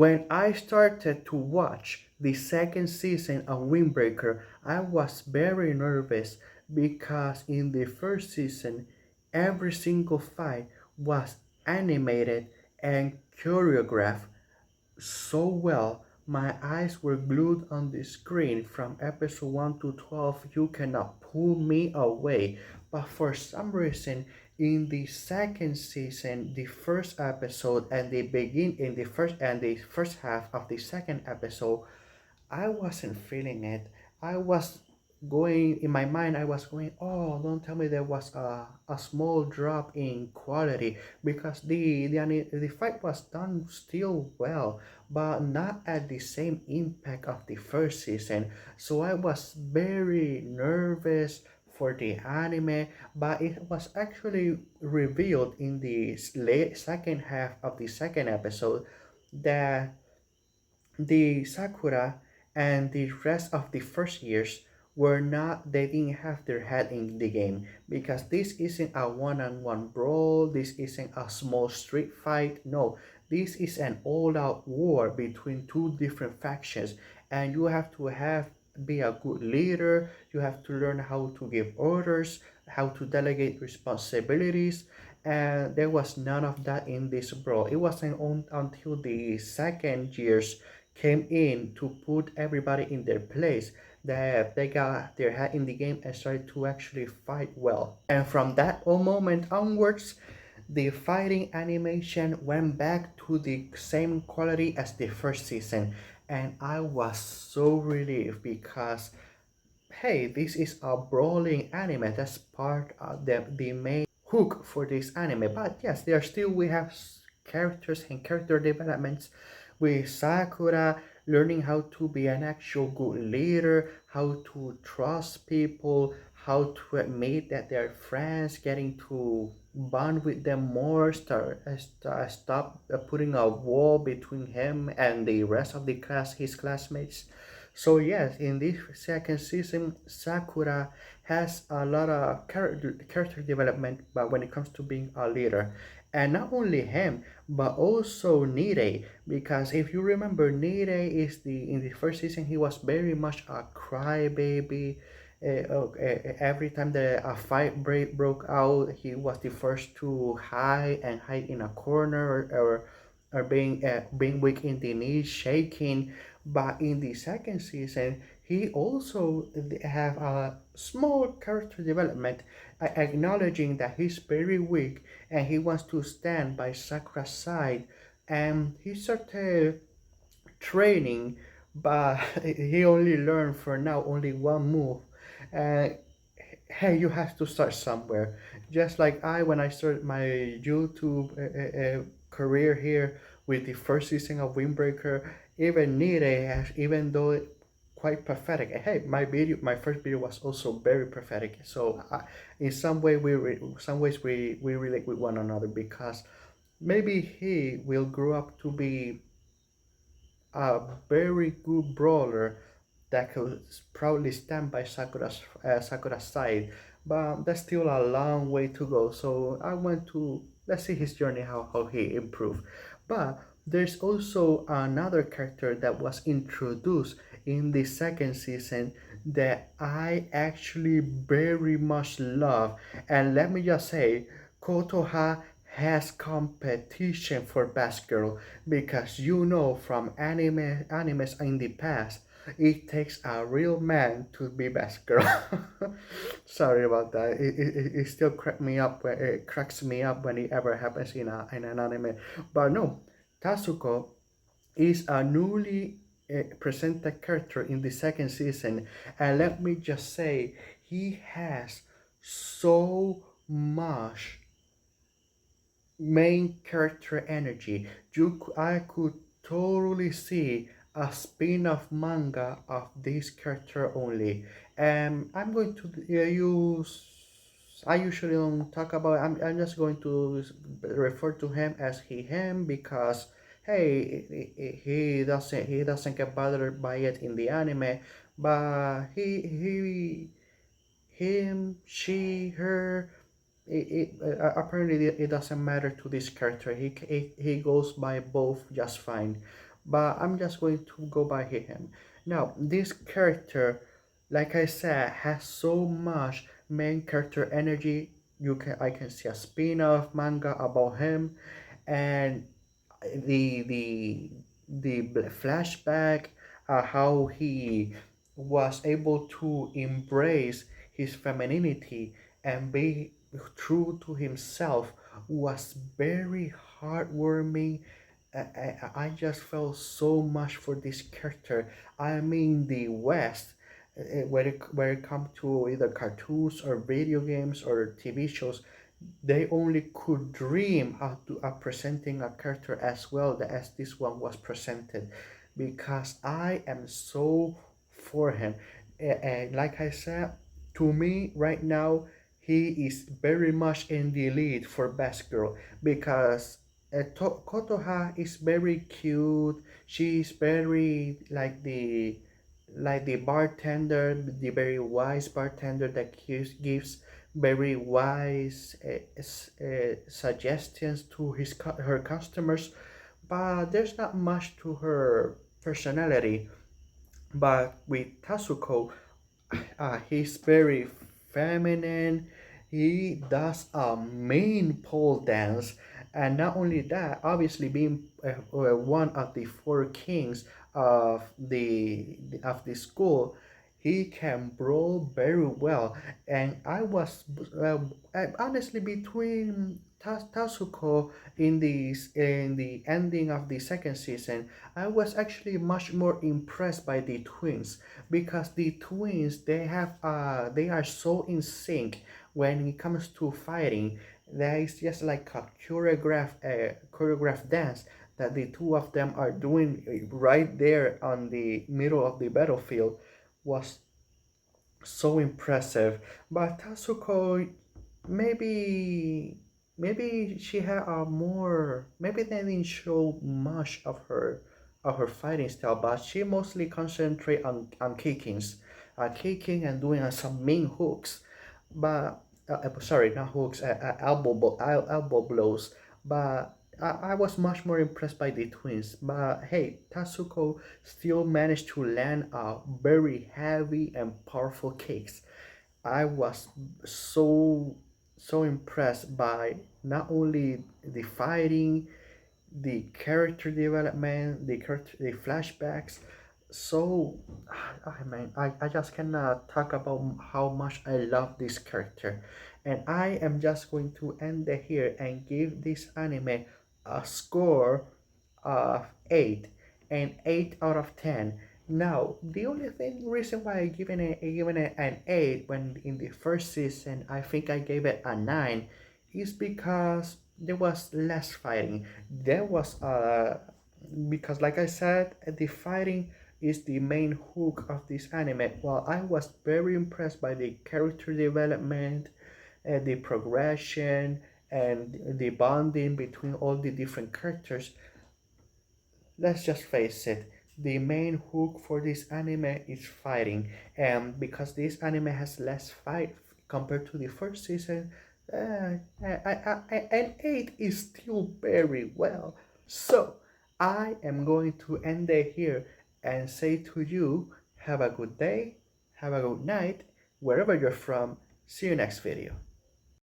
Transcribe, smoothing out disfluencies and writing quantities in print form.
When I started to watch the second season of Windbreaker, I was very nervous because in the first season, every single fight was animated and choreographed so well. My eyes were glued on the screen from episode 1 to 12. You cannot pull me away. But for some reason, in the second season, the first episode and the begin in the first half of the second episode, I wasn't feeling it. I was going in my mind. I was going, oh, don't tell me there was a small drop in quality because the fight was done still well, but not at the same impact of the first season. So I was very nervous for the anime, but it was actually revealed in the late second half of the second episode that the Sakura and the rest of the first years were not, they didn't have their head in the game because this isn't a one-on-one brawl, this isn't a small street fight. No, this is an all-out war between two different factions, and you have to be a good leader. You have to learn how to give orders, how to delegate responsibilities, and there was none of that in this brawl. It wasn't until the second years came in to put everybody in their place that they got their head in the game and started to actually fight well. And from that moment onwards, the fighting animation went back to the same quality as the first season. And I was so relieved because hey, this is a brawling anime. That's part of the main hook for this anime. But yes, there still we have characters and character developments with Sakura learning how to be an actual good leader, how to trust people, how to admit that they're friends, getting to bond with them more, stop putting a wall between him and the rest of the class, his classmates. So yes, in this second season, Sakura has a lot of character development, but when it comes to being a leader, and not only him, but also Nire, because if you remember, Nire is the in the first season he was very much a crybaby. Every time a fight broke out, he was the first to hide in a corner or being weak in the knees, shaking. But in the second season, he also have a small character development, acknowledging that he's very weak and he wants to stand by Sakura's side. And he started training, but he only learned for now only one move. Uh, hey, you have to start somewhere. Just like when I started my YouTube career here with the first season of Windbreaker, even Nire has, even though quite pathetic. Hey, my first video was also very pathetic. So in some ways we relate with one another because maybe he will grow up to be a very good brawler that could proudly stand by Sakura's side, but that's still a long way to go. So I want to let's see his journey, how he improved. But there's also another character that was introduced in the second season that I actually very much love. And let me just say, Kotoha has competition for best girl because you know from animes in the past it takes a real man to be best girl. Sorry about that. It still it cracks me up when it ever happens in an anime. But no, Tasuko is a newly presented character in the second season, and let me just say he has so much main character energy. I could totally see a spin-off manga of this character only. And I'm going to use. I usually don't talk about. I'm just going to refer to him as him because hey, he doesn't get bothered by it in the anime, but him, she, her, apparently it doesn't matter to this character. He goes by both just fine. but I'm just going to go by him. Now, this character, like I said, has so much main character energy. I can see a spin-off manga about him, and the the flashback, how he was able to embrace his femininity and be true to himself was very heartwarming. I just felt so much for this character. I mean, the West, where it comes to either cartoons or video games or TV shows, they only could dream of presenting a character as well as this one was presented, because I am so for him. And like I said, to me right now, he is very much in the lead for best girl, because Kotoha is very cute. She's very like the bartender, the very wise bartender that gives very wise suggestions to her customers, but there's not much to her personality. But with Tasuko, he's very feminine. He does a mean pole dance, and not only that, obviously being one of the four kings of the school, he can brawl very well. And I was honestly between Tasuko in the ending of the second season, I was actually much more impressed by the twins, because the twins, they are so in sync when it comes to fighting. There is just like a choreographed dance that the two of them are doing right there on the middle of the battlefield was so impressive. But Tasuko, maybe she had a more, maybe they didn't show much of her fighting style, but she mostly concentrate on kicking and doing some mean hooks. But sorry, not hooks, elbow blows. But I was much more impressed by the twins. But hey, Tasuko still managed to land a very heavy and powerful kicks. I was so impressed by not only the fighting, the character development, the flashbacks. So, I mean, I just cannot talk about how much I love this character. And I am just going to end it here and give this anime a score of 8, and 8 out of 10. Now, the only reason why I given it an 8 when in the first season I think I gave it a 9 is because there was less fighting. There was because like I said, the fighting is the main hook of this anime. While I was very impressed by the character development, the progression, and the bonding between all the different characters, let's just face it, the main hook for this anime is fighting, and because this anime has less fight compared to the first season, an 8 is still very well. So I am going to end it here and say to you, have a good day, have a good night, wherever you're from. See you next video.